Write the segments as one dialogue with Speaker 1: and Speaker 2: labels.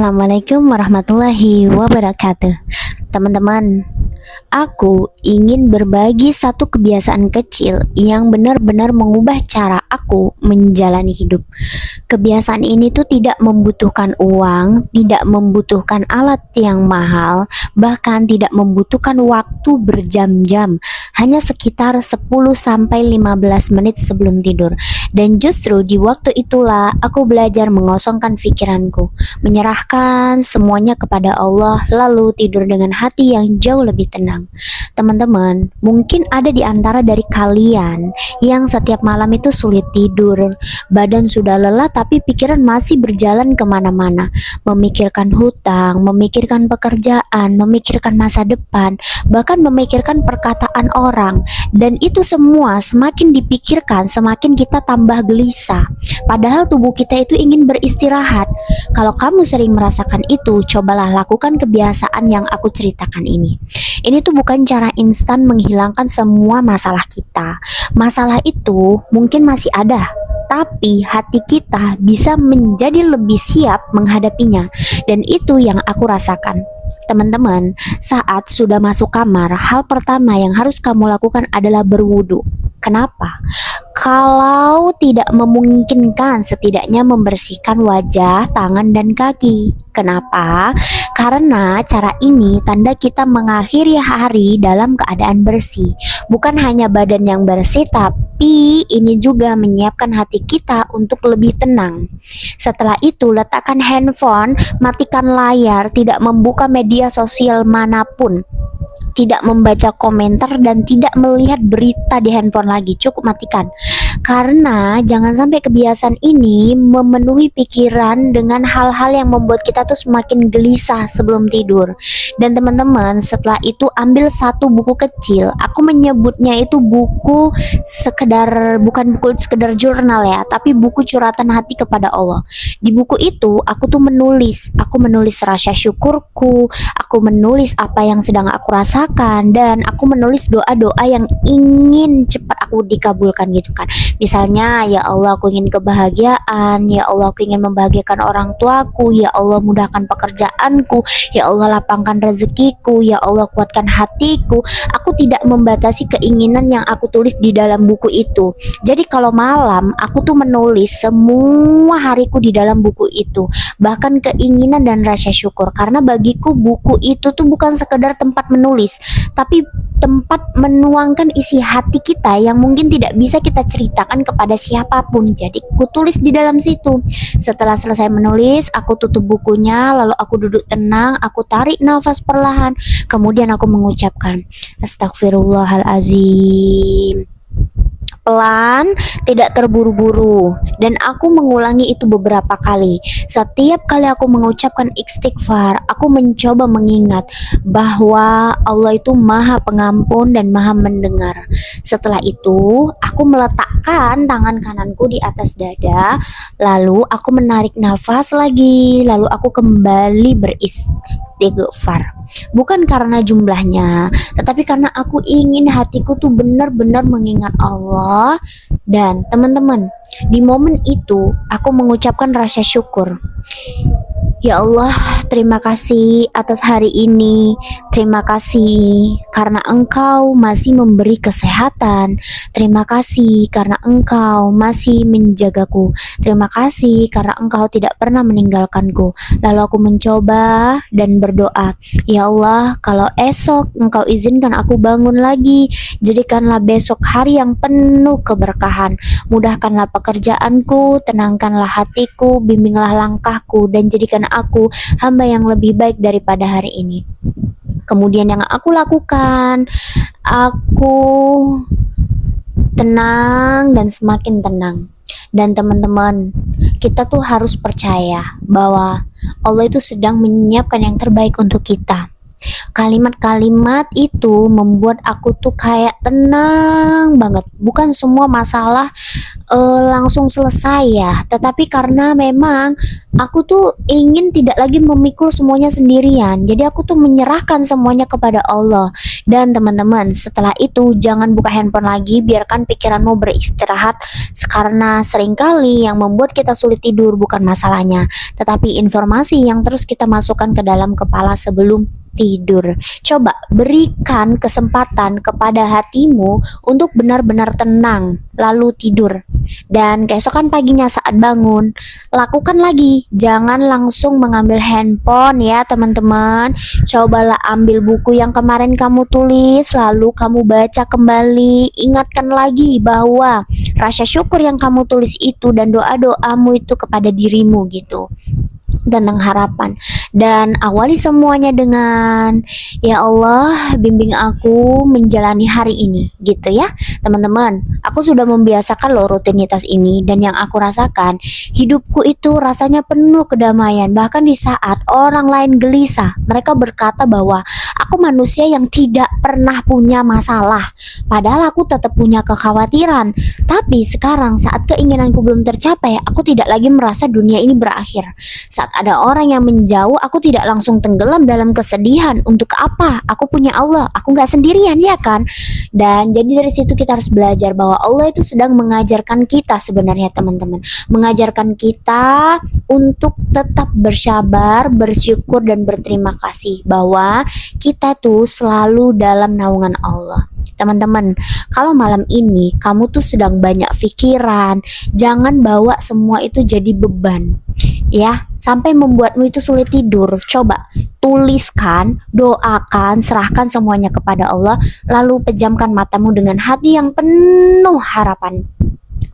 Speaker 1: Assalamualaikum warahmatullahi wabarakatuh. Teman-teman, aku ingin berbagi satu kebiasaan kecil yang benar-benar mengubah cara aku menjalani hidup. Kebiasaan ini tuh tidak membutuhkan uang, tidak membutuhkan alat yang mahal, bahkan tidak membutuhkan waktu berjam-jam, hanya sekitar 10 sampai 15 menit sebelum tidur. Dan justru di waktu itulah aku belajar mengosongkan pikiranku, menyerahkan semuanya kepada Allah, lalu tidur dengan hati yang jauh lebih tenang. Teman-teman, mungkin ada di antara dari kalian yang setiap malam itu sulit tidur, badan sudah lelah tapi pikiran masih berjalan kemana-mana, memikirkan hutang, memikirkan pekerjaan, memikirkan masa depan, bahkan memikirkan perkataan orang. Dan itu semua semakin dipikirkan, semakin kita tambah gelisah. Padahal tubuh kita itu ingin beristirahat. Kalau kamu sering merasakan itu, cobalah lakukan kebiasaan yang aku ceritakan ini. Ini tuh bukan cara instan menghilangkan semua masalah kita. Masalah itu mungkin masih ada, tapi hati kita bisa menjadi lebih siap menghadapinya. Dan itu yang aku rasakan. Teman-teman, saat sudah masuk kamar, hal pertama yang harus kamu lakukan adalah berwudu. Kenapa? Kalau tidak memungkinkan, setidaknya membersihkan wajah, tangan, dan kaki. Kenapa? Karena cara ini tanda kita mengakhiri hari dalam keadaan bersih. Bukan hanya badan yang bersih, tapi ini juga menyiapkan hati kita untuk lebih tenang. Setelah itu, letakkan handphone, matikan layar, tidak membuka media sosial manapun, tidak membaca komentar, dan tidak melihat berita di handphone lagi. Cukup matikan. Karena jangan sampai kebiasaan ini memenuhi pikiran dengan hal-hal yang membuat kita tuh semakin gelisah sebelum tidur. Dan teman-teman, setelah itu ambil satu buku kecil. Aku menyebutnya itu buku sekedar, bukan buku sekedar jurnal ya, tapi buku curhatan hati kepada Allah. Di buku itu aku tuh aku menulis rasa syukurku, aku menulis apa yang sedang aku rasakan, dan aku menulis doa-doa yang ingin cepat aku dikabulkan gitu kan. Misalnya, ya Allah aku ingin kebahagiaan, ya Allah aku ingin membahagiakan orang tuaku, ya Allah mudahkan pekerjaanku, ya Allah lapangkan rezekiku, ya Allah kuatkan hatiku. Aku tidak membatasi keinginan yang aku tulis di dalam buku itu. Jadi kalau malam aku tuh menulis semua hariku di dalam buku itu, bahkan keinginan dan rasa syukur. Karena bagiku buku itu tuh bukan sekedar tempat menulis, tapi tempat menuangkan isi hati kita yang mungkin tidak bisa kita ceritakan kepada siapapun. Jadi aku tulis di dalam situ. Setelah selesai menulis, aku tutup bukunya, lalu aku duduk tenang, aku tarik nafas perlahan, kemudian aku mengucapkan Astagfirullahalazim, pelan, tidak terburu-buru. Dan aku mengulangi itu beberapa kali. Setiap kali aku mengucapkan istighfar, aku mencoba mengingat bahwa Allah itu Maha Pengampun dan Maha Mendengar. Setelah itu, aku meletakkan tangan kananku di atas dada, lalu aku menarik nafas lagi, lalu aku kembali beristighfar. Bukan karena jumlahnya, tetapi karena aku ingin hatiku tuh benar-benar mengingat Allah. Dan teman-teman, di momen itu aku mengucapkan rasa syukur. Ya Allah, terima kasih atas hari ini. Terima kasih karena Engkau masih memberi kesehatan. Terima kasih karena Engkau masih menjagaku. Terima kasih karena Engkau tidak pernah meninggalkanku. Lalu aku mencoba dan berdoa, ya Allah, kalau esok Engkau izinkan aku bangun lagi, jadikanlah besok hari yang penuh keberkahan. Mudahkanlah pekerjaanku, tenangkanlah hatiku, bimbinglah langkahku, dan jadikan aku hamba yang lebih baik daripada hari ini. Kemudian yang aku lakukan, aku tenang dan semakin tenang. Dan teman-teman, kita tuh harus percaya bahwa Allah itu sedang menyiapkan yang terbaik untuk kita. Kalimat-kalimat itu membuat aku tuh kayak tenang banget. Bukan semua masalah langsung selesai ya, tetapi karena memang aku tuh ingin tidak lagi memikul semuanya sendirian. Jadi aku tuh menyerahkan semuanya kepada Allah. Dan teman-teman, setelah itu jangan buka handphone lagi, biarkan pikiranmu beristirahat, karena seringkali yang membuat kita sulit tidur bukan masalahnya, tetapi informasi yang terus kita masukkan ke dalam kepala sebelum tidur. Coba berikan kesempatan kepada hatimu untuk benar-benar tenang, lalu tidur. Dan keesokan paginya saat bangun, lakukan lagi. Jangan langsung mengambil handphone ya teman-teman. Cobalah ambil buku yang kemarin kamu tulis, lalu kamu baca kembali. Ingatkan lagi bahwa rasa syukur yang kamu tulis itu dan doa-doamu itu kepada dirimu gitu, tentang harapan. Dan awali semuanya dengan, ya Allah bimbing aku menjalani hari ini gitu ya teman-teman. Aku sudah membiasakan loh rutinitas ini, dan yang aku rasakan, hidupku itu rasanya penuh kedamaian. Bahkan di saat orang lain gelisah, mereka berkata bahwa aku manusia yang tidak pernah punya masalah, padahal aku tetap punya kekhawatiran. Tapi sekarang saat keinginanku belum tercapai, aku tidak lagi merasa dunia ini berakhir. Saat ada orang yang menjauh, aku tidak langsung tenggelam dalam kesedihan. Untuk apa? Aku punya Allah, aku gak sendirian ya kan? Dan jadi dari situ kita harus belajar bahwa Allah itu sedang mengajarkan kita sebenarnya teman-teman. Mengajarkan kita untuk tetap bersabar, bersyukur, dan berterima kasih bahwa kita tuh selalu dalam naungan Allah. Teman-teman, kalau malam ini kamu tuh sedang banyak pikiran, jangan bawa semua itu jadi beban ya, sampai membuatmu itu sulit tidur. Coba tuliskan, doakan, serahkan semuanya kepada Allah, lalu pejamkan matamu dengan hati yang penuh harapan.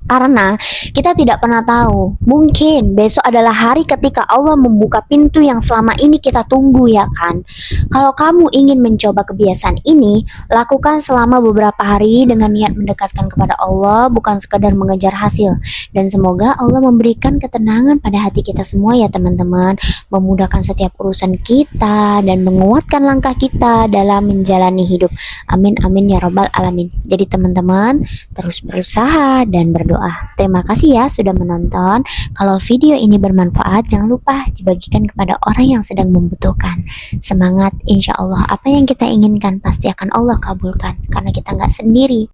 Speaker 1: Karena kita tidak pernah tahu, mungkin besok adalah hari ketika Allah membuka pintu yang selama ini kita tunggu ya kan. Kalau kamu ingin mencoba kebiasaan ini, lakukan selama beberapa hari dengan niat mendekatkan kepada Allah, bukan sekadar mengejar hasil. Dan semoga Allah memberikan ketenangan pada hati kita semua ya teman-teman, memudahkan setiap urusan kita dan menguatkan langkah kita dalam menjalani hidup. Amin amin ya robbal alamin. Jadi teman-teman, terus berusaha dan berdoa. Terima kasih ya sudah menonton. Kalau video ini bermanfaat, jangan lupa dibagikan kepada orang yang sedang membutuhkan. Semangat, insya Allah apa yang kita inginkan pasti akan Allah kabulkan, karena kita nggak sendiri.